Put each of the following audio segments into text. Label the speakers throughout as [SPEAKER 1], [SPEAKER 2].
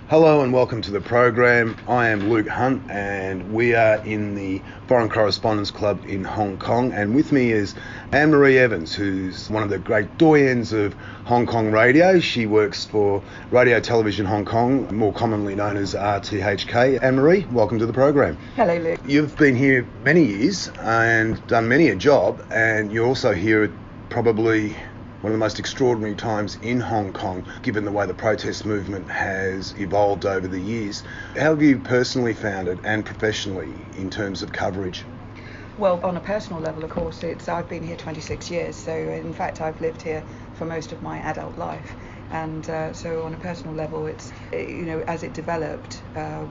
[SPEAKER 1] Hello and welcome to the program. I am Luke Hunt and we are in the Foreign Correspondents Club in Hong Kong, and with me is Anne-Marie Evans, who's one of the great doyens of Hong Kong radio. She works for Radio Television Hong Kong, more commonly known as RTHK. Anne-Marie, welcome to the program.
[SPEAKER 2] Hello, Luke.
[SPEAKER 1] You've been here many years and done many a job, and you're also here at probably one of the most extraordinary times in Hong Kong, given the way the protest movement has evolved over the years. How have you personally found it, and professionally, in terms of coverage?
[SPEAKER 2] Well, on a personal level, of course, I've been here 26 years, so in fact I've lived here for most of my adult life. And so on a personal level, it's, as it developed,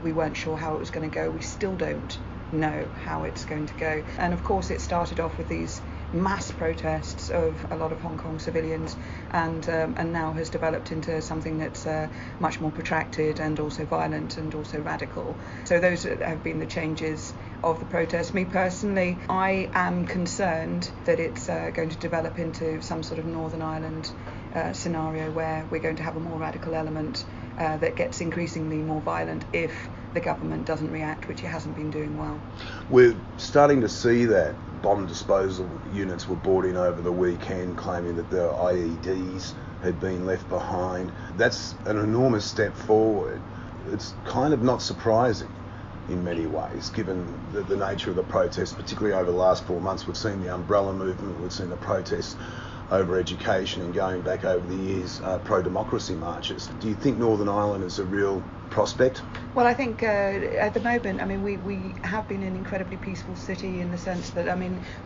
[SPEAKER 2] we weren't sure how it was going to go. We still don't know how it's going to go. And of course it started off with these mass protests of a lot of Hong Kong civilians, and now has developed into something that's much more protracted and also violent and also radical. So those have been the changes of the protest. Me personally, I am concerned that it's going to develop into some sort of Northern Ireland scenario where we're going to have a more radical element that gets increasingly more violent if the government doesn't react, which it hasn't been doing well.
[SPEAKER 1] We're starting to see that bomb disposal units were brought in over the weekend, claiming that the IEDs had been left behind. That's an enormous step forward. It's kind of not surprising in many ways, given the nature of the protests, particularly over the last 4 months. We've seen the umbrella movement, we've seen the protests over education, and going back over the years, pro-democracy marches. Do you think Northern Ireland is a real prospect?
[SPEAKER 2] Well, I think at the moment, we have been an incredibly peaceful city, in the sense that,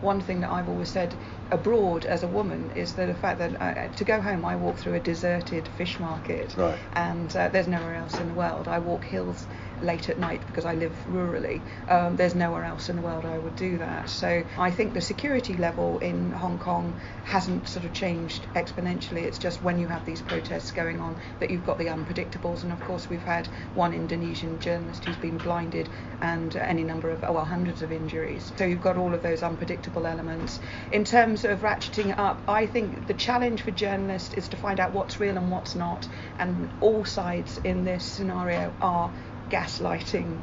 [SPEAKER 2] one thing that I've always said abroad as a woman is that the fact that to go home I walk through a deserted fish market,
[SPEAKER 1] right,
[SPEAKER 2] and there's nowhere else in the world. I walk hills late at night because I live rurally. There's nowhere else in the world I would do that. So I think the security level in Hong Kong hasn't sort of changed exponentially. It's just when you have these protests going on that you've got the unpredictables, and of course we've had one Indonesian journalist who's been blinded, and any number of, hundreds of injuries. So you've got all of those unpredictable elements. In terms of ratcheting it up, I think the challenge for journalists is to find out what's real and what's not, and all sides in this scenario are gaslighting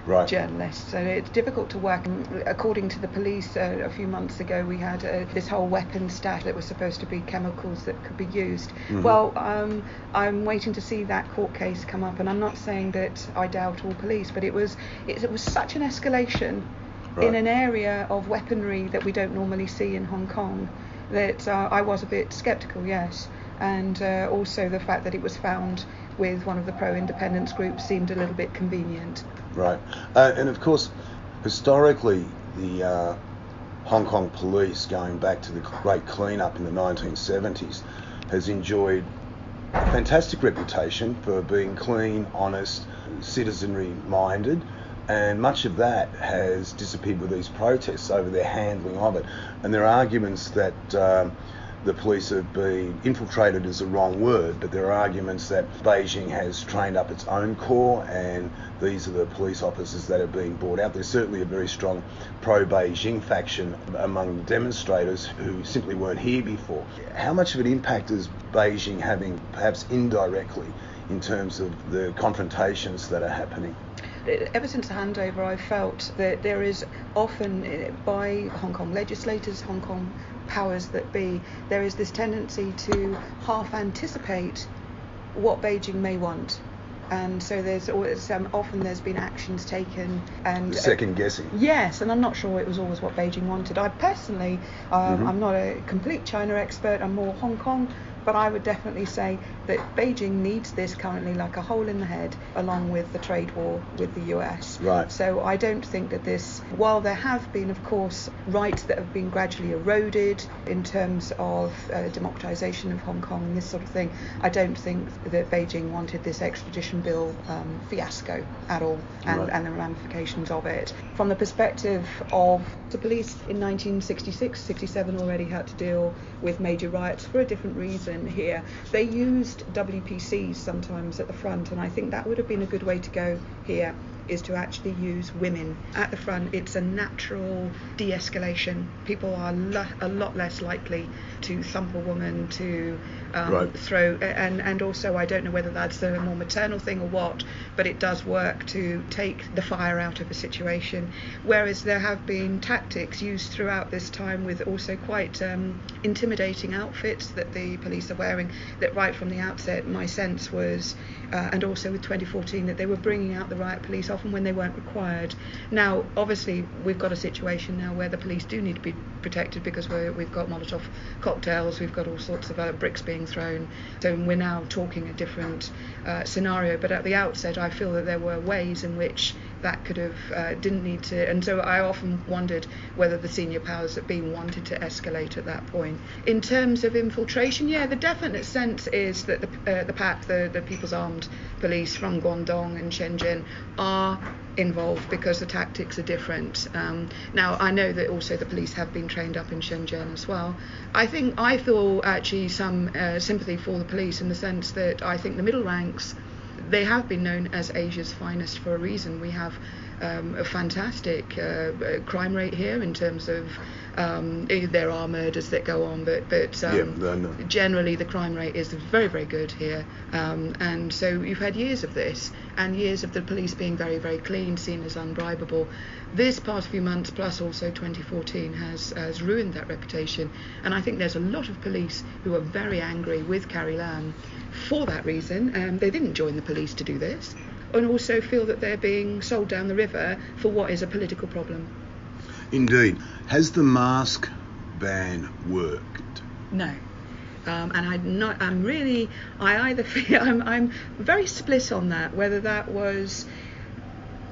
[SPEAKER 1] right,
[SPEAKER 2] journalists. So it's difficult to work. According to the police, a few months ago we had this whole weapon stash that was supposed to be chemicals that could be used.
[SPEAKER 1] Mm-hmm.
[SPEAKER 2] Well, I'm waiting to see that court case come up, and I'm not saying that I doubt all police, but it was such an escalation, right, in an area of weaponry that we don't normally see in Hong Kong, that I was a bit sceptical, yes. And also the fact that it was found with one of the pro-independence groups seemed a little bit convenient.
[SPEAKER 1] Right. And of course, historically, the Hong Kong police, going back to the great clean-up in the 1970s, has enjoyed a fantastic reputation for being clean, honest, citizenry-minded, and much of that has disappeared with these protests over their handling of it. And there are arguments that the police have been infiltrated is the wrong word, but there are arguments that Beijing has trained up its own corps, and these are the police officers that are being brought out. There's certainly a very strong pro-Beijing faction among the demonstrators who simply weren't here before. How much of an impact is Beijing having, perhaps indirectly, in terms of the confrontations that are happening?
[SPEAKER 2] Ever since the handover, I've felt that there is often, by Hong Kong legislators, Hong Kong powers that be, there is this tendency to half anticipate what Beijing may want. And so there's always often there's been actions taken, and
[SPEAKER 1] second guessing.
[SPEAKER 2] Yes, and I'm not sure it was always what Beijing wanted. I personally, I'm not a complete China expert. I'm more Hong Kong. But I would definitely say that Beijing needs this currently like a hole in the head, along with the trade war with the US.
[SPEAKER 1] Right.
[SPEAKER 2] So I don't think that this, while there have been, of course, rights that have been gradually eroded in terms of democratization of Hong Kong and this sort of thing, I don't think that Beijing wanted this extradition bill fiasco at all, and,
[SPEAKER 1] right,
[SPEAKER 2] and the ramifications of it. From the perspective of the police in 1966, 67 already had to deal with major riots for a different reason. women here. They used WPCs sometimes at the front, and I think that would have been a good way to go here, is to actually use women at the front. It's a natural de-escalation. People are a lot less likely to thump a woman, to throw, and also I don't know whether that's a more maternal thing or what, but it does work to take the fire out of a situation. Whereas there have been tactics used throughout this time with also quite intimidating outfits that the police are wearing, that right from the outset my sense was, and also with 2014, that they were bringing out the riot police often when they weren't required. Now obviously we've got a situation now where the police do need to be protected because we've got Molotov cocktails, we've got all sorts of other bricks being thrown, so we're now talking a different scenario. But at the outset I feel that there were ways in which that could have didn't need to, and so I often wondered whether the senior powers that be wanted to escalate at that point. In terms of infiltration, yeah, the definite sense is that the PAP, the People's Armed Police from Guangdong and Shenzhen, are involved because the tactics are different. Now I know that also the police have been trained up in Shenzhen as well. I feel actually some sympathy for the police, in the sense that I think the middle ranks, they have been known as Asia's finest for a reason. We have a fantastic crime rate here in terms of there are murders that go on, but generally the crime rate is very, very good here, and so you've had years of this and years of the police being very, very clean, seen as unbribable. This past few months, plus also 2014, has ruined that reputation, and I think there's a lot of police who are very angry with Carrie Lam for that reason. They didn't join the police to do this, and also feel that they're being sold down the river for what is a political problem.
[SPEAKER 1] Indeed. Has the mask ban worked?
[SPEAKER 2] No. And I either feel I'm very split on that, whether that was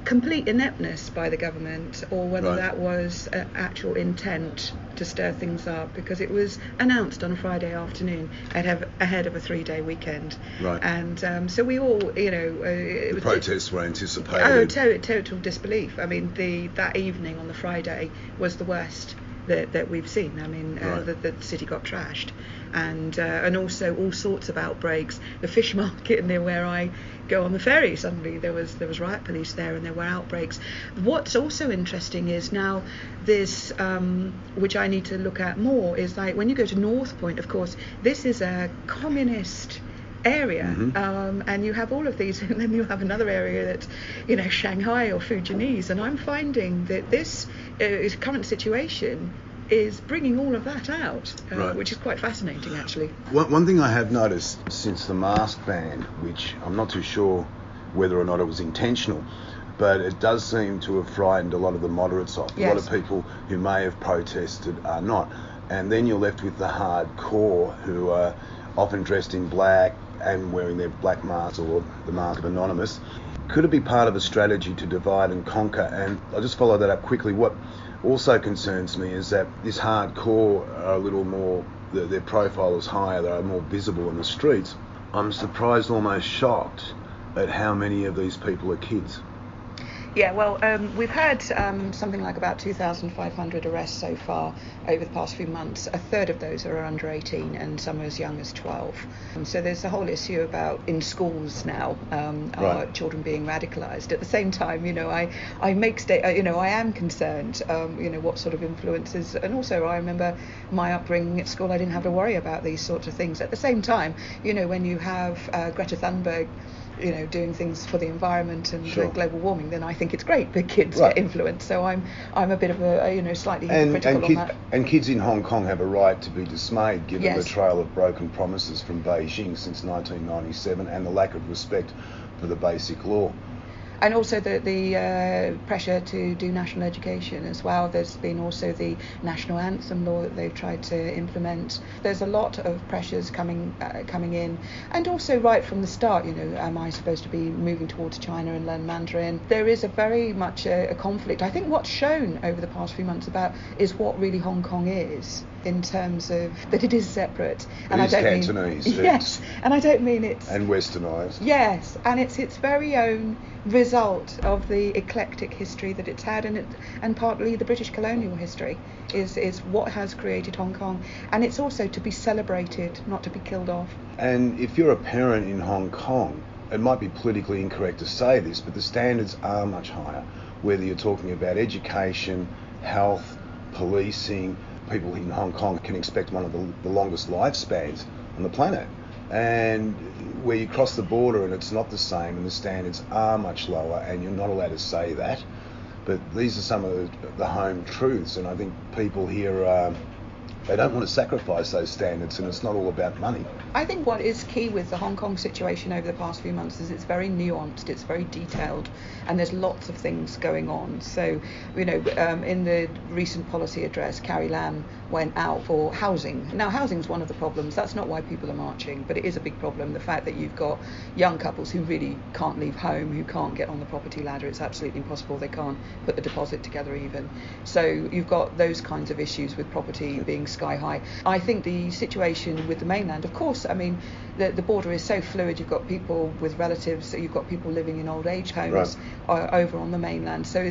[SPEAKER 2] complete ineptness by the government or whether that was actual intent to stir things up, because it was announced on a Friday afternoon ahead of a 3-day weekend, and so we all, the
[SPEAKER 1] protests were anticipated.
[SPEAKER 2] Total disbelief. I mean, that evening on the Friday was the worst that we've seen. I mean, the city got trashed, and also all sorts of outbreaks. The fish market near where I go on the ferry, suddenly there was riot police there, and there were outbreaks. What's also interesting is now this, which I need to look at more, is like when you go to North Point, of course, this is a communist area, and you have all of these, and then you have another area that's, Shanghai or Fujianese, and I'm finding that this current situation is bringing all of that out, which is quite fascinating actually.
[SPEAKER 1] One thing I have noticed since the mask ban, which I'm not too sure whether or not it was intentional, but it does seem to have frightened a lot of the moderates off.
[SPEAKER 2] Yes.
[SPEAKER 1] A lot of people who may have protested are not, and then you're left with the hardcore, who are often dressed in black and wearing their black masks or the mask of Anonymous. Could it be part of a strategy to divide and conquer? And I'll just follow that up quickly. What also concerns me is that this hardcore are a little more, their profile is higher, they are more visible in the streets. I'm surprised, almost shocked, at how many of these people are kids.
[SPEAKER 2] Yeah, well, we've had something like about 2,500 arrests so far over the past few months. A third of those are under 18 and some are as young as 12. So there's a whole issue about in schools now, our children being radicalised. At the same time, I am concerned, what sort of influences. And also I remember my upbringing at school, I didn't have to worry about these sorts of things. At the same time, when you have Greta Thunberg, doing things for the environment and global warming, then I think it's great that kids get influenced. So I'm a bit of a slightly hypocritical on that.
[SPEAKER 1] And kids in Hong Kong have a right to be dismayed, given the trail of broken promises from Beijing since 1997 and the lack of respect for the basic law.
[SPEAKER 2] And also the pressure to do national education as well. There's been also the national anthem law that they've tried to implement. There's a lot of pressures coming in, and also right from the start, am I supposed to be moving towards China and learn Mandarin? There is a very much a conflict. I think what's shown over the past few months about is what really Hong Kong is. in terms of that it is separate.
[SPEAKER 1] And I don't Cantonese.
[SPEAKER 2] Mean, yes, and I don't mean it's...
[SPEAKER 1] And westernised.
[SPEAKER 2] Yes, and it's its very own result of the eclectic history that it's had, and partly the British colonial history is what has created Hong Kong, and it's also to be celebrated, not to be killed off.
[SPEAKER 1] And if you're a parent in Hong Kong, it might be politically incorrect to say this, but the standards are much higher, whether you're talking about education, health, policing. People in Hong Kong can expect one of the longest lifespans on the planet. And where you cross the border and it's not the same and the standards are much lower, and you're not allowed to say that. But these are some of the home truths, and I think people here, they don't want to sacrifice those standards, and it's not all about money.
[SPEAKER 2] I think what is key with the Hong Kong situation over the past few months is it's very nuanced, it's very detailed, and there's lots of things going on. So, in the recent policy address, Carrie Lam went out for housing. Now, housing is one of the problems. That's not why people are marching, but it is a big problem. The fact that you've got young couples who really can't leave home, who can't get on the property ladder, it's absolutely impossible. They can't put the deposit together even. So you've got those kinds of issues with property being sky high. I think the situation with the mainland, of course, the border is so fluid. You've got people with relatives, you've got people living in old age homes over on the mainland. So,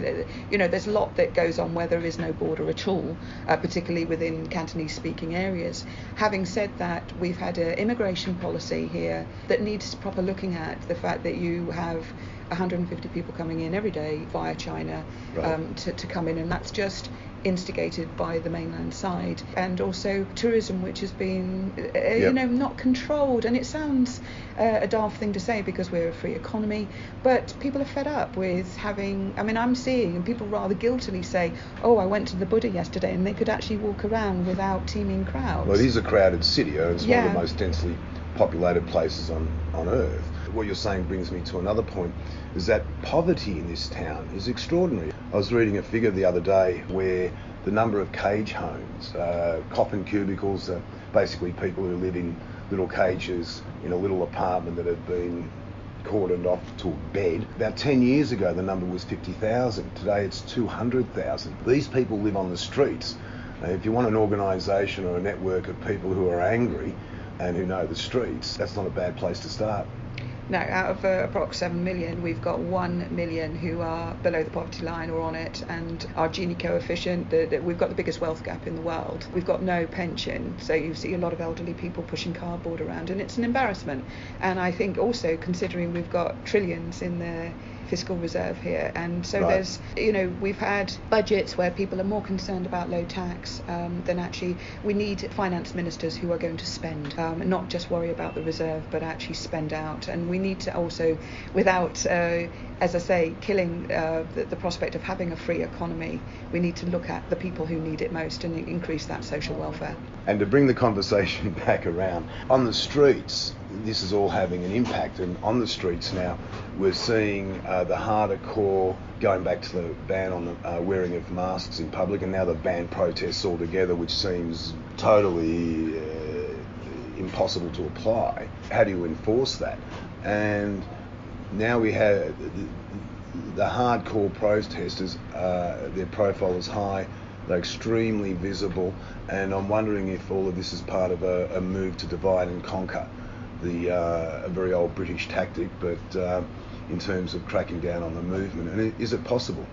[SPEAKER 2] there's a lot that goes on where there is no border at all, particularly within Cantonese-speaking areas. Having said that, we've had an immigration policy here that needs proper looking at. The fact that you have 150 people coming in every day via China to come in, and that's just instigated by the mainland side, and also tourism, which has been not controlled. And it sounds a daft thing to say because we're a free economy, but people are fed up with having, I'm seeing, and people rather guiltily say, oh, I went to the Buddha yesterday, and they could actually walk around without teeming crowds.
[SPEAKER 1] Well, it is a crowded city. It's one of the most densely populated places on Earth. What you're saying brings me to another point, is that poverty in this town is extraordinary. I was reading a figure the other day where the number of cage homes, coffin cubicles, basically people who live in little cages in a little apartment that have been cordoned off to a bed. About 10 years ago, the number was 50,000. Today, it's 200,000. These people live on the streets. If you want an organisation or a network of people who are angry and who know the streets, that's not a bad place to start.
[SPEAKER 2] Now, out of approx 7 million, we've got 1 million who are below the poverty line or on it, and our Gini coefficient, we've got the biggest wealth gap in the world. We've got no pension, so you see a lot of elderly people pushing cardboard around, and it's an embarrassment. And I think also, considering we've got trillions in the fiscal reserve here, and so there's, we've had budgets where people are more concerned about low tax than actually we need finance ministers who are going to spend, not just worry about the reserve, but actually spend out. And we need to also, without, as I say, killing the prospect of having a free economy, we need to look at the people who need it most and increase that social welfare.
[SPEAKER 1] And to bring the conversation back around, on the streets, this is all having an impact, and on the streets now we're seeing the harder core going back to the ban on the wearing of masks in public, and now they've banned protests altogether, which seems totally impossible to apply. How do you enforce that? And now we have the hardcore protesters, their profile is high, they're extremely visible, and I'm wondering if all of this is part of a move to divide and conquer. A very old British tactic, but in terms of cracking down on the movement. And is it possible?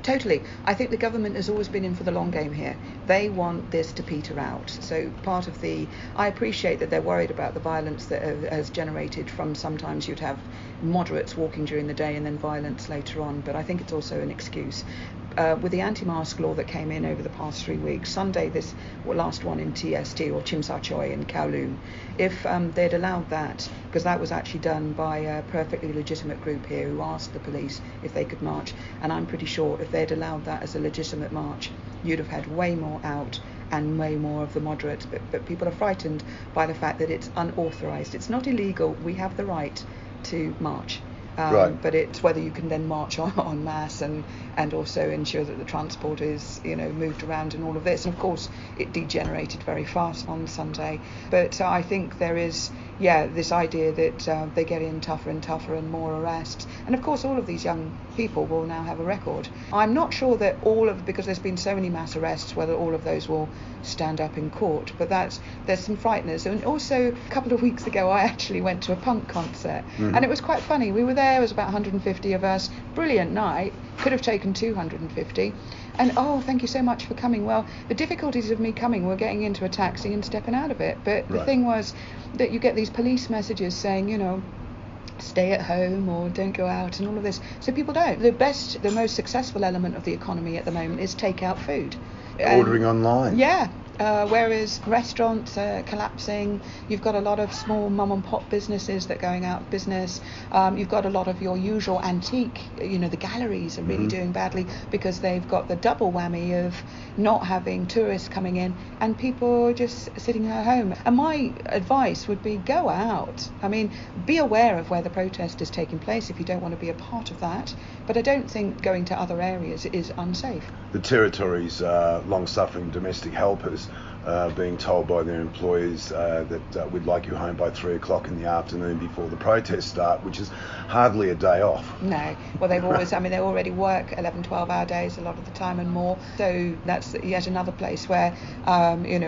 [SPEAKER 2] Totally. I think the government has always been in for the long game here. They want this to peter out. So I appreciate that they're worried about the violence that has generated from, sometimes you'd have moderates walking during the day and then violence later on, but I think it's also an excuse. With the anti-mask law that came in over the past 3 weeks, Sunday, this last one in TST, or Chim Sa Choi in Kowloon, if they'd allowed that, because that was actually done by a perfectly legitimate group here who asked the police if they could march, and I'm pretty sure if they'd allowed that as a legitimate march, you'd have had way more out and way more of the moderates, but people are frightened by the fact that it's unauthorised. It's not illegal, we have the right to march. But it's whether you can then march en masse and also ensure that the transport is moved around and all of this. And of course it degenerated very fast on Sunday, but I think there is yeah, this idea that they get in tougher and tougher and more arrests. And of course, all of these young people will now have a record. I'm not sure that because there's been so many mass arrests, whether all of those will stand up in court. But there's some frighteners. And also, a couple of weeks ago, I actually went to a punk concert, and it was quite funny. We were there, it was about 150 of us. Brilliant night. Could have taken 250. And thank you so much for coming. Well, the difficulties of me coming were getting into a taxi and stepping out of it. But the thing was that you get these police messages saying, stay at home or don't go out and all of this. So people don't. The most successful element of the economy at the moment is takeout food.
[SPEAKER 1] Ordering online.
[SPEAKER 2] Yeah. Whereas restaurants are collapsing, you've got a lot of small mum and pop businesses that are going out of business. You've got a lot of your usual antique, the galleries are really doing badly because they've got the double whammy of not having tourists coming in and people just sitting at home. And my advice would be go out. I mean, be aware of where the protest is taking place if you don't want to be a part of that. But I don't think going to other areas is unsafe.
[SPEAKER 1] The Territory's long-suffering domestic helpers being told by their employers that we'd like you home by 3 o'clock in the afternoon before the protests start, which is hardly a day off.
[SPEAKER 2] No. Well, they already work 11, 12-hour days a lot of the time and more. So that's yet another place where,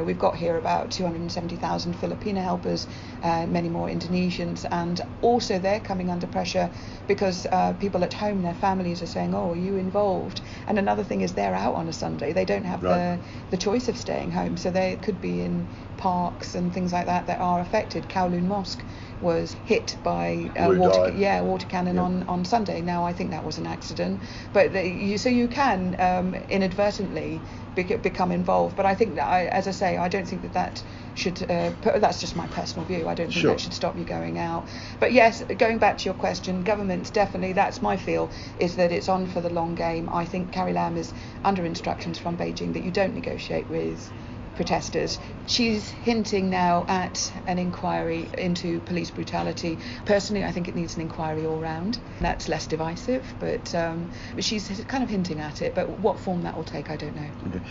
[SPEAKER 2] we've got here about 270,000 Filipino helpers, many more Indonesians, and also they're coming under pressure because people at home, their families are saying, are you involved? And another thing is they're out on a Sunday. They don't have the choice of staying home. So they could be in parks and things like that are affected. Kowloon Mosque was hit by water cannon on Sunday. Now I think that was an accident, but you can inadvertently become involved. But I think that as I say, I don't think that should that's just my personal view. I don't think that should stop you going out. But yes, going back to your question, governments definitely, that's my feel, is that it's on for the long game. I think Carrie Lam is under instructions from Beijing that you don't negotiate with protesters. She's hinting now at an inquiry into police brutality. Personally, I think it needs an inquiry all round. That's less divisive, but she's kind of hinting at it. But what form that will take, I don't know.
[SPEAKER 1] Okay.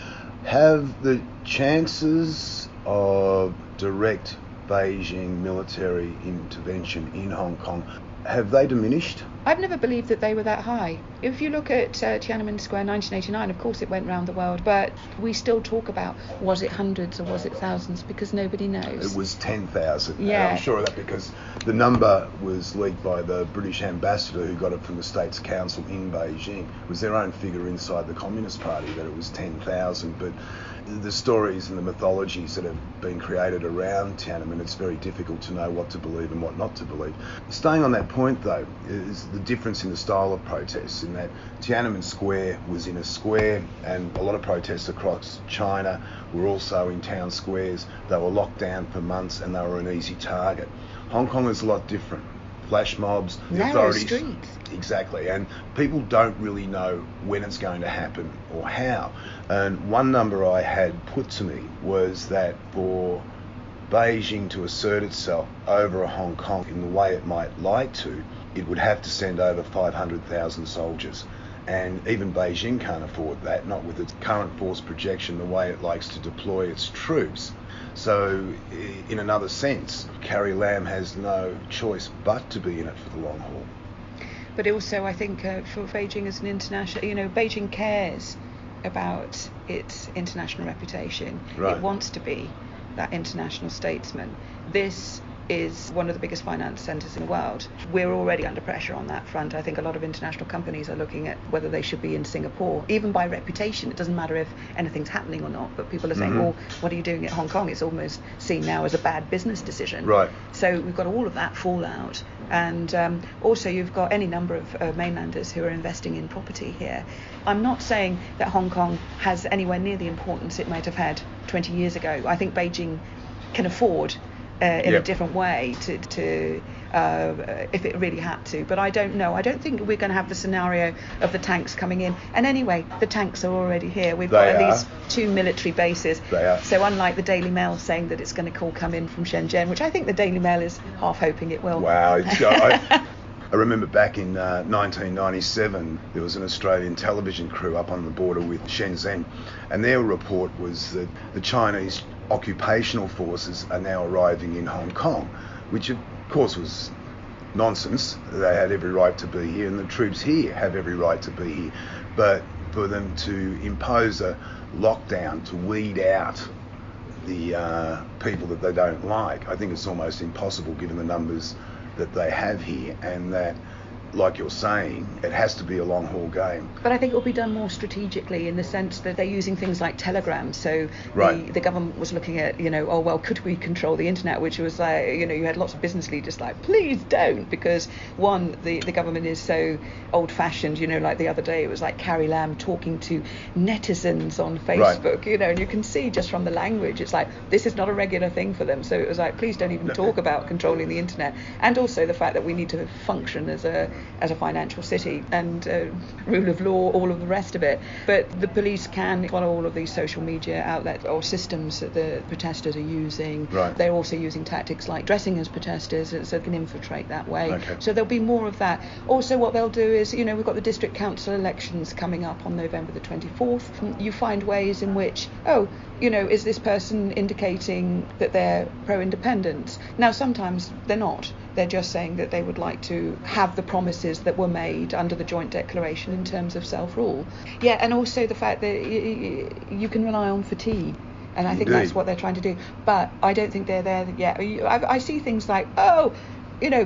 [SPEAKER 1] Have the chances of direct Beijing military intervention in Hong Kong, have they diminished?
[SPEAKER 2] I've never believed that they were that high. If you look at Tiananmen Square 1989, of course it went round the world, but we still talk about, was it hundreds or was it thousands, because nobody knows.
[SPEAKER 1] It was 10,000.
[SPEAKER 2] Yeah.
[SPEAKER 1] I'm sure of that because the number was leaked by the British ambassador who got it from the States Council in Beijing. It was their own figure inside the Communist Party that it was 10,000, but the stories and the mythologies that have been created around Tiananmen, it's very difficult to know what to believe and what not to believe. Staying on that point though, is the difference in the style of protests, in that Tiananmen Square was in a square and a lot of protests across China were also in town squares. They were locked down for months and they were an easy target. Hong Kong is a lot different. Flash mobs, the
[SPEAKER 2] narrow
[SPEAKER 1] authorities.
[SPEAKER 2] Streets.
[SPEAKER 1] Exactly, and people don't really know when it's going to happen or how. And one number I had put to me was that for Beijing to assert itself over Hong Kong in the way it might like to, it would have to send over 500,000 soldiers. And even Beijing can't afford that, not with its current force projection, the way it likes to deploy its troops. So, in another sense, Carrie Lam has no choice but to be in it for the long haul.
[SPEAKER 2] But also, I think for Beijing as an international, Beijing cares about its international reputation.
[SPEAKER 1] Right.
[SPEAKER 2] It wants to be that international statesman. This is one of the biggest finance centres in the world. We're already under pressure on that front. I think a lot of international companies are looking at whether they should be in Singapore, even by reputation. It doesn't matter if anything's happening or not, but people are saying, well, what are you doing at Hong Kong? It's almost seen now as a bad business decision.
[SPEAKER 1] Right.
[SPEAKER 2] So we've got all of that fallout. And also you've got any number of mainlanders who are investing in property here. I'm not saying that Hong Kong has anywhere near the importance it might have had 20 years ago. I think Beijing can afford in a different way to if it really had to. But I don't know. I don't think we're going to have the scenario of the tanks coming in. And anyway, the tanks are already here. We've got at least 2 military bases.
[SPEAKER 1] They are.
[SPEAKER 2] So unlike the Daily Mail saying that it's going to all come in from Shenzhen, which I think the Daily Mail is half hoping it will.
[SPEAKER 1] Wow. I remember back in 1997, there was an Australian television crew up on the border with Shenzhen, and their report was that the Chinese occupational forces are now arriving in Hong Kong. which of course was nonsense. They had every right to be here, and the troops here have every right to be here. But for them to impose a lockdown to weed out the people that they don't like, I think it's almost impossible given the numbers that they have here, and that, like you're saying, it has to be a long haul game.
[SPEAKER 2] But I think it will be done more strategically in the sense that they're using things like Telegram. So
[SPEAKER 1] Right.
[SPEAKER 2] the government was looking at, oh, well, could we control the internet? Which was like, you had lots of business leaders like, please don't, because one, the government is so old-fashioned. Like the other day, it was like Carrie Lam talking to netizens on Facebook.
[SPEAKER 1] Right.
[SPEAKER 2] And you can see just from the language, it's like this is not a regular thing for them. So it was like, please don't even talk about controlling the internet. And also the fact that we need to function as a financial city and rule of law, all of the rest of it. But the police can follow all of these social media outlets or systems that the protesters are using.
[SPEAKER 1] Right.
[SPEAKER 2] They're also using tactics like dressing as protesters, so they can infiltrate that way.
[SPEAKER 1] Okay.
[SPEAKER 2] So there'll be more of that. Also, what they'll do is, we've got the district council elections coming up on November the 24th. You find ways in which, is this person indicating that they're pro-independence? Now, sometimes they're not. They're just saying that they would like to have the promises that were made under the joint declaration in terms of self-rule. Yeah, and also the fact that you can rely on fatigue. And I think
[SPEAKER 1] Indeed.
[SPEAKER 2] that's what they're trying to do. But I don't think they're there yet. I see things like,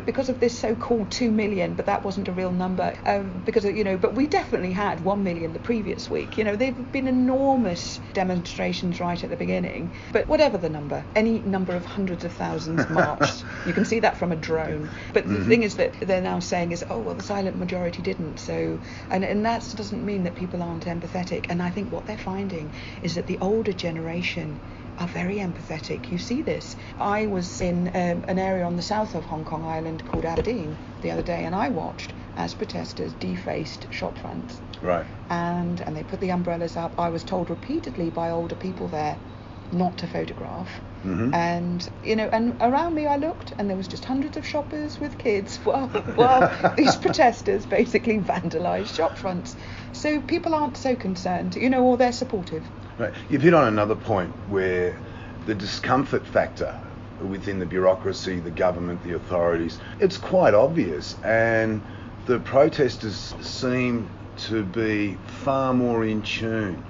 [SPEAKER 2] because of this so-called 2 million, but that wasn't a real number, but we definitely had 1 million the previous week. They've been enormous demonstrations right at the beginning, but whatever the number, any number of hundreds of thousands marched. You can see that from a drone. But the thing is that they're now saying is, the silent majority didn't. So, and that doesn't mean that people aren't empathetic. And I think what they're finding is that the older generation are very empathetic. You see this. I was in an area on the south of Hong Kong Island called Aberdeen the other day, and I watched as protesters defaced shop fronts.
[SPEAKER 1] Right.
[SPEAKER 2] And they put the umbrellas up. I was told repeatedly by older people there not to photograph.
[SPEAKER 1] Mm-hmm.
[SPEAKER 2] And and around me I looked, and there was just hundreds of shoppers with kids while these protesters basically vandalised shop fronts. So people aren't so concerned, or they're supportive.
[SPEAKER 1] Right. You've hit on another point where the discomfort factor within the bureaucracy, the government, the authorities, it's quite obvious, and the protesters seem to be far more in tune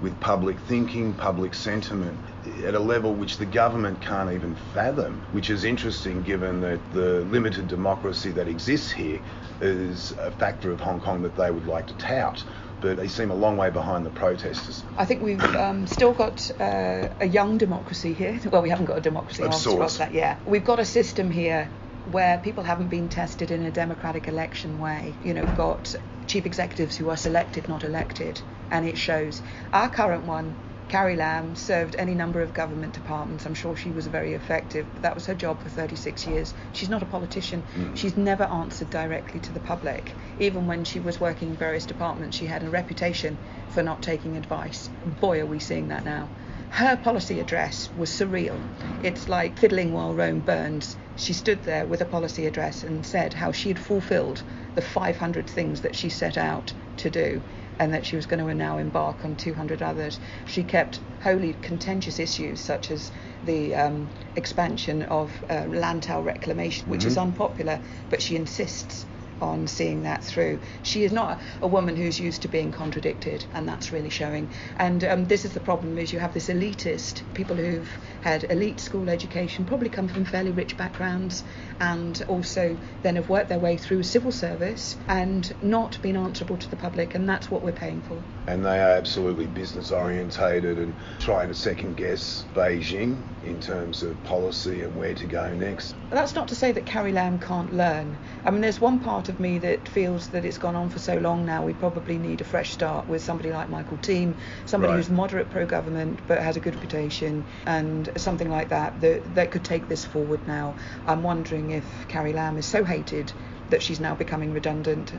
[SPEAKER 1] with public thinking, public sentiment, at a level which the government can't even fathom, which is interesting given that the limited democracy that exists here is a factor of Hong Kong that they would like to tout. But they seem a long way behind the protesters.
[SPEAKER 2] I think we've still got a young democracy here. Well, we haven't got a democracy
[SPEAKER 1] Of sorts.
[SPEAKER 2] that. Yeah, we've got a system here where people haven't been tested in a democratic election way. We've got chief executives who are selected, not elected, and it shows. Our current one, Carrie Lam, served any number of government departments. I'm sure she was very effective, but that was her job for 36 years. She's not a politician. She's never answered directly to the public. Even when she was working in various departments, she had a reputation for not taking advice. Boy, are we seeing that now. Her policy address was surreal. It's like fiddling while Rome burns. She stood there with a policy address and said how she had fulfilled the 500 things that she set out to do, and that she was going to now embark on 200 others. She kept wholly contentious issues such as the expansion of Lantau reclamation, which is unpopular, but she insists on seeing that through. She is not a woman who's used to being contradicted, and that's really showing. And this is the problem, is you have this elitist, people who've had elite school education, probably come from fairly rich backgrounds, and also then have worked their way through civil service and not been answerable to the public, and that's what we're paying for.
[SPEAKER 1] And they are absolutely business orientated and trying to second guess Beijing in terms of policy and where to go next.
[SPEAKER 2] That's not to say that Carrie Lam can't learn. I mean, there's one part of me that feels that it's gone on for so long now, we probably need a fresh start with somebody like Michael Team, somebody
[SPEAKER 1] Right.
[SPEAKER 2] who's moderate pro-government but has a good reputation, and something like that could take this forward now. I'm wondering if Carrie Lam is so hated that she's now becoming redundant.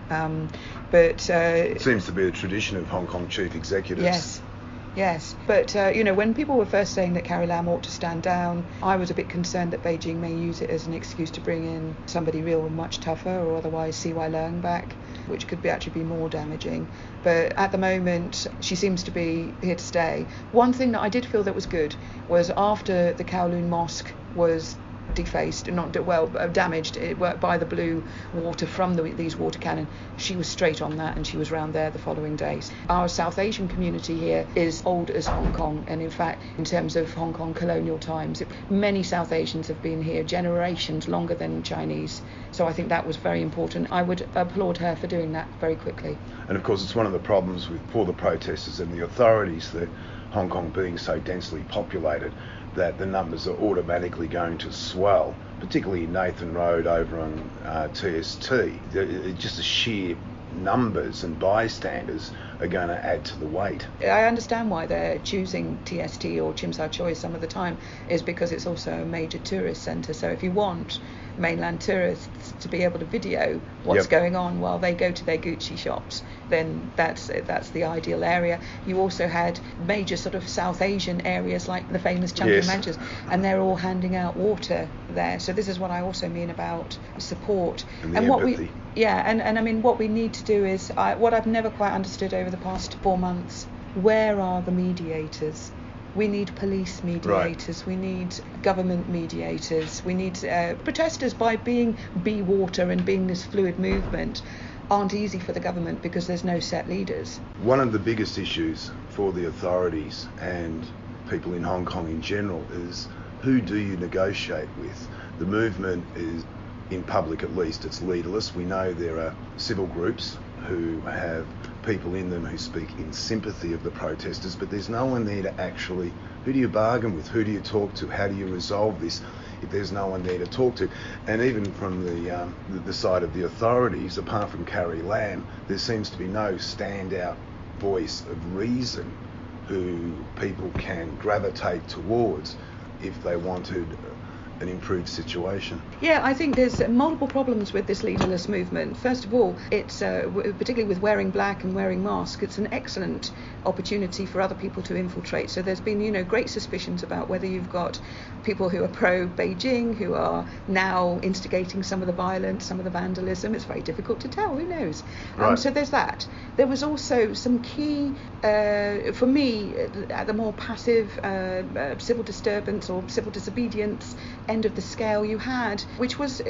[SPEAKER 1] It seems to be the tradition of Hong Kong chief executives.
[SPEAKER 2] Yes, but when people were first saying that Carrie Lam ought to stand down, I was a bit concerned that Beijing may use it as an excuse to bring in somebody real and much tougher, or otherwise CY Leung back, which could actually be more damaging. But at the moment, she seems to be here to stay. One thing that I did feel that was good was after the Kowloon Mosque was defaced, not damaged by the blue water from these water cannon. She was straight on that, and she was round there the following days. Our South Asian community here is old as Hong Kong, and in fact, in terms of Hong Kong colonial times, many South Asians have been here generations longer than Chinese. So I think that was very important. I would applaud her for doing that very quickly.
[SPEAKER 1] And of course, it's one of the problems for the protesters and the authorities that Hong Kong being so densely populated, that the numbers are automatically going to swell, particularly Nathan Road over on TST. Just the sheer numbers and bystanders are going to add to the weight.
[SPEAKER 2] I understand why they're choosing TST or Tsim Sha Tsui some of the time, is because it's also a major tourist centre. So if you want mainland tourists to be able to video what's going on while they go to their Gucci shops, then that's the ideal area. You also had major sort of South Asian areas like the famous Chunky Manchas, and they're all handing out water there. So this is what I also mean about support
[SPEAKER 1] and
[SPEAKER 2] what
[SPEAKER 1] empathy.
[SPEAKER 2] and I mean what we need to do is what I've never quite understood over the past 4 months. Where are the mediators? We need police mediators, we need government mediators, we need protesters. By being Be Water and being this fluid movement aren't easy for the government because there's no set leaders.
[SPEAKER 1] One of the biggest issues for the authorities and people in Hong Kong in general is, who do you negotiate with? The movement is, in public at least, it's leaderless. We know there are civil groups who have people in them who speak in sympathy of the protesters, but there's no one there to actually, who do you bargain with? Who do you talk to? How do you resolve this if there's no one there to talk to? And even from the side of the authorities, apart from Carrie Lam, there seems to be no standout voice of reason who people can gravitate towards if they wanted an improved situation.
[SPEAKER 2] Yeah, I think there's multiple problems with this leaderless movement. First of all, it's particularly with wearing black and wearing masks, it's an excellent opportunity for other people to infiltrate. So there's been, great suspicions about whether you've got people who are pro-Beijing, who are now instigating some of the violence, some of the vandalism. It's very difficult to tell, who knows?
[SPEAKER 1] Right.
[SPEAKER 2] So there's that. There was also some key, for me, at the more passive civil disturbance or civil disobedience end of the scale, you had, which was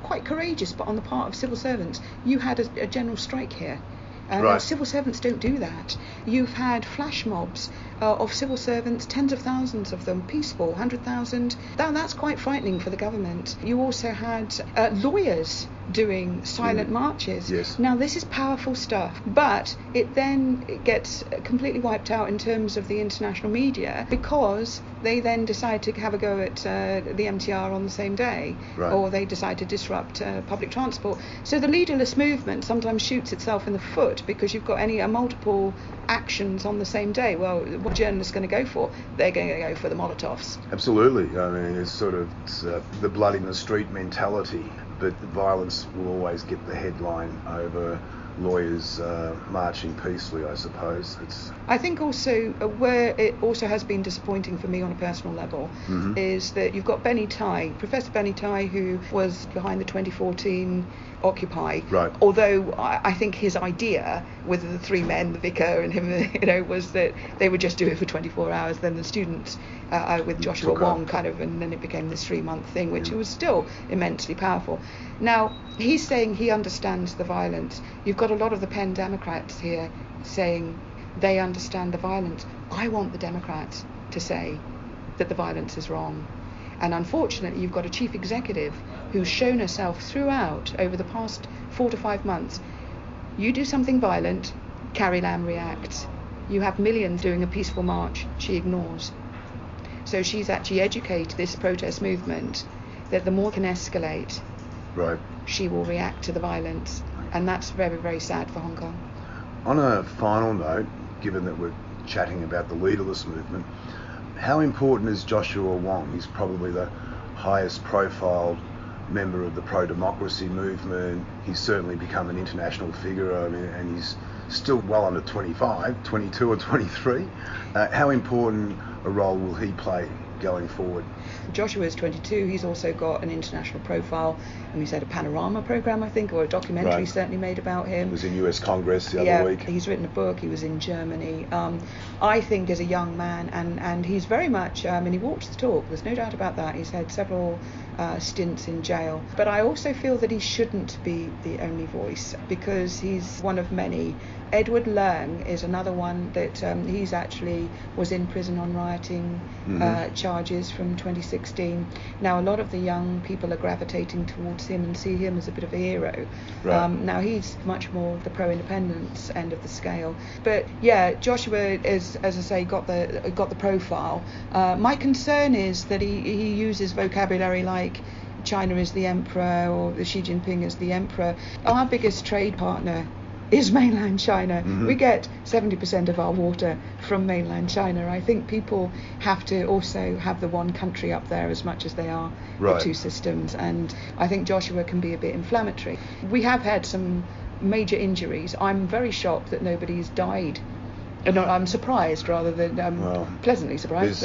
[SPEAKER 2] quite courageous, but on the part of civil servants, you had a general strike here.
[SPEAKER 1] Right.
[SPEAKER 2] Civil servants don't do that. You've had flash mobs of civil servants, tens of thousands of them, peaceful, 100,000. That's quite frightening for the government. You also had lawyers doing silent marches.
[SPEAKER 1] Yes.
[SPEAKER 2] Now this is powerful stuff, but it then gets completely wiped out in terms of the international media, because they then decide to have a go at the MTR on the same day,
[SPEAKER 1] right.
[SPEAKER 2] or they decide to disrupt public transport. So the leaderless movement sometimes shoots itself in the foot, because you've got multiple actions on the same day. Well, what are journalists going to go for? They're going to go for the Molotovs.
[SPEAKER 1] Absolutely. I mean, it's sort of the blood in the street mentality, but the violence will always get the headline over lawyers marching peacefully, I suppose.
[SPEAKER 2] I think also where it also has been disappointing for me on a personal level is that you've got Benny Tai, Professor Benny Tai, who was behind the 2014 Occupy.
[SPEAKER 1] Right.
[SPEAKER 2] Although I think his idea with the three men, the vicar and him, was that they would just do it for 24 hours. Then the students with Joshua Wong and then it became this 3-month thing, which was still immensely powerful. Now, he's saying he understands the violence. You've got a lot of the Penn Democrats here saying they understand the violence. I want the Democrats to say that the violence is wrong. And unfortunately, you've got a chief executive who's shown herself throughout over the past 4 to 5 months. You do something violent, Carrie Lam reacts. You have millions doing a peaceful march, she ignores. So she's actually educated this protest movement that the more can escalate,
[SPEAKER 1] right,
[SPEAKER 2] she will react to the violence. And that's very, very sad for Hong Kong.
[SPEAKER 1] On a final note, given that we're chatting about the leaderless movement, how important is Joshua Wong? He's probably the highest profiled member of the pro-democracy movement. He's certainly become an international figure, and he's still well under 25, 22 or 23. How important a role will he play going forward?
[SPEAKER 2] Joshua is 22. He's also got an international profile, and he's had a Panorama program, I think, or a documentary
[SPEAKER 1] Right.
[SPEAKER 2] certainly made about him.
[SPEAKER 1] He was in US Congress the
[SPEAKER 2] Yeah,
[SPEAKER 1] other week.
[SPEAKER 2] he's written a book. He was in Germany. I think as a young man, and he's very much, and he walks the talk, there's no doubt about that. He's had several stints in jail. But I also feel that he shouldn't be the only voice, because he's one of many. Edward Leung is another one that he's actually was in prison on rioting charges from 2016. Now, a lot of the young people are gravitating towards him and see him as a bit of a hero.
[SPEAKER 1] Right.
[SPEAKER 2] Now, he's much more the pro-independence end of the scale. But yeah, Joshua is, as I say, got the profile. My concern is that he uses vocabulary like China is the emperor, or Xi Jinping is the emperor. Our biggest trade partner is mainland China. We get 70% of our water from mainland China. I think people have to also have the one country up there as much as they are
[SPEAKER 1] Right.
[SPEAKER 2] the two systems, and I think Joshua can be a bit inflammatory. We have had some major injuries. I'm very shocked that nobody's died. No, I'm surprised rather than pleasantly surprised.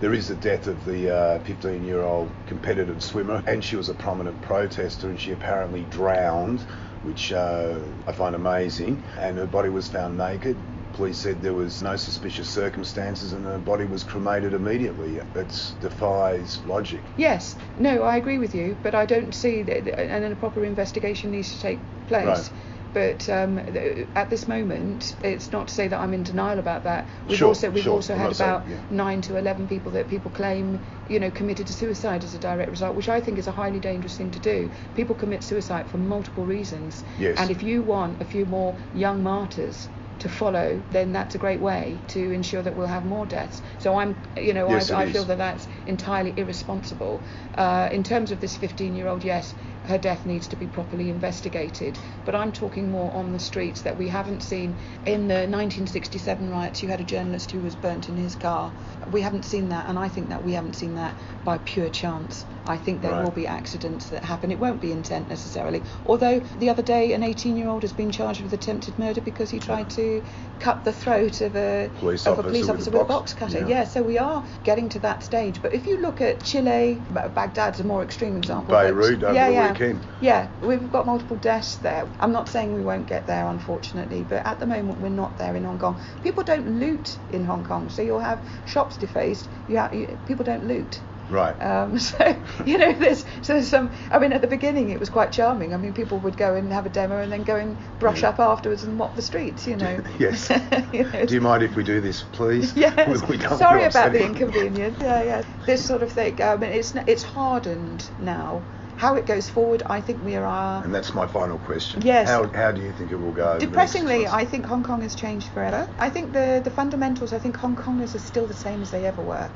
[SPEAKER 1] There is the death of the 15-year-old competitive swimmer, and she was a prominent protester, and she apparently drowned, which I find amazing, and her body was found naked. Police said there was no suspicious circumstances, and her body was cremated immediately. It defies logic.
[SPEAKER 2] Yes, no, I agree with you, but I don't see that, and then a proper investigation needs to take place.
[SPEAKER 1] Right.
[SPEAKER 2] But at this moment, it's not to say that I'm in denial about that. We've
[SPEAKER 1] Sure,
[SPEAKER 2] also
[SPEAKER 1] I'm
[SPEAKER 2] had
[SPEAKER 1] not saying,
[SPEAKER 2] about
[SPEAKER 1] yeah.
[SPEAKER 2] 9 to 11 people that people claim, committed to suicide as a direct result, which I think is a highly dangerous thing to do. People commit suicide for multiple reasons.
[SPEAKER 1] Yes.
[SPEAKER 2] And if you want a few more young martyrs to follow, then that's a great way to ensure that we'll have more deaths. So
[SPEAKER 1] Yes,
[SPEAKER 2] I
[SPEAKER 1] it
[SPEAKER 2] feel
[SPEAKER 1] is.
[SPEAKER 2] that that's entirely irresponsible. In terms of this 15-year-old, yes, her death needs to be properly investigated, but I'm talking more on the streets that we haven't seen. In the 1967 riots, you had a journalist who was burnt in his car. We haven't seen that, and I think that we haven't seen that by pure chance. I think there
[SPEAKER 1] Right.
[SPEAKER 2] will be accidents that happen. It won't be intent necessarily. Although the other day an 18-year-old has been charged with attempted murder because he tried to cut the throat of a police officer with a box cutter. Yeah, so we are getting to that stage. But if you look at Chile, Baghdad's a more extreme example.
[SPEAKER 1] Beirut over the weekend.
[SPEAKER 2] Yeah, we've got multiple deaths there. I'm not saying we won't get there, unfortunately, but at the moment we're not there in Hong Kong. People don't loot in Hong Kong, so you'll have shops defaced. People don't loot.
[SPEAKER 1] Right.
[SPEAKER 2] There's some. I mean, at the beginning it was quite charming. I mean, people would go and have a demo and then go and brush up afterwards and mop the streets.
[SPEAKER 1] Yes. Do you mind if we do this, please?
[SPEAKER 2] Yes.
[SPEAKER 1] We don't
[SPEAKER 2] Sorry
[SPEAKER 1] want to
[SPEAKER 2] about the
[SPEAKER 1] upset
[SPEAKER 2] inconvenience. Yeah. This sort of thing. I mean, it's hardened now. How it goes forward, I think we are.
[SPEAKER 1] And that's my final question.
[SPEAKER 2] Yes.
[SPEAKER 1] How do you think it will go?
[SPEAKER 2] Depressingly, I think Hong Kong has changed forever. I think the fundamentals. I think Hong Kongers are still the same as they ever were.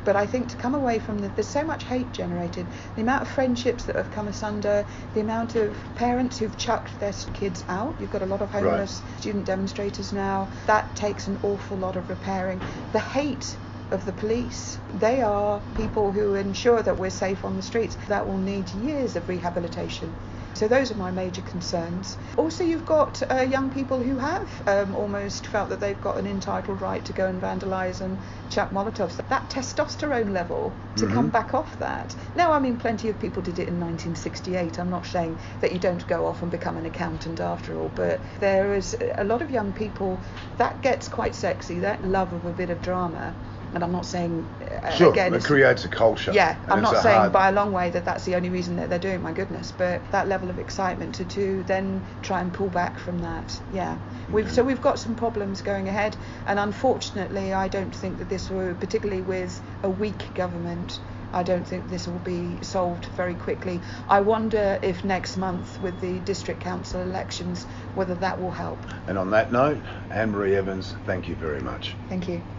[SPEAKER 2] But I think to come away from there's so much hate generated, the amount of friendships that have come asunder, the amount of parents who've chucked their kids out. You've got a lot of homeless student demonstrators now. That takes an awful lot of repairing. The hate of the police, they are people who ensure that we're safe on the streets. That will need years of rehabilitation. So those are my major concerns. Also, you've got young people who have almost felt that they've got an entitled right to go and vandalise and chuck Molotovs. That testosterone level, to come back off that. Now, I mean, plenty of people did it in 1968. I'm not saying that you don't go off and become an accountant after all, but there is a lot of young people, that gets quite sexy, that love of a bit of drama. And I'm not saying, again,
[SPEAKER 1] it creates a culture.
[SPEAKER 2] Yeah,
[SPEAKER 1] and
[SPEAKER 2] I'm
[SPEAKER 1] it's
[SPEAKER 2] not saying by a long way that that's the only reason that they're doing it, my goodness, but that level of excitement to then try and pull back from that, yeah. We've got some problems going ahead, and unfortunately I don't think that this will, particularly with a weak government, I don't think this will be solved very quickly. I wonder if next month with the district council elections, whether that will help.
[SPEAKER 1] And on that note, Anne-Marie Evans, thank you very much.
[SPEAKER 2] Thank you.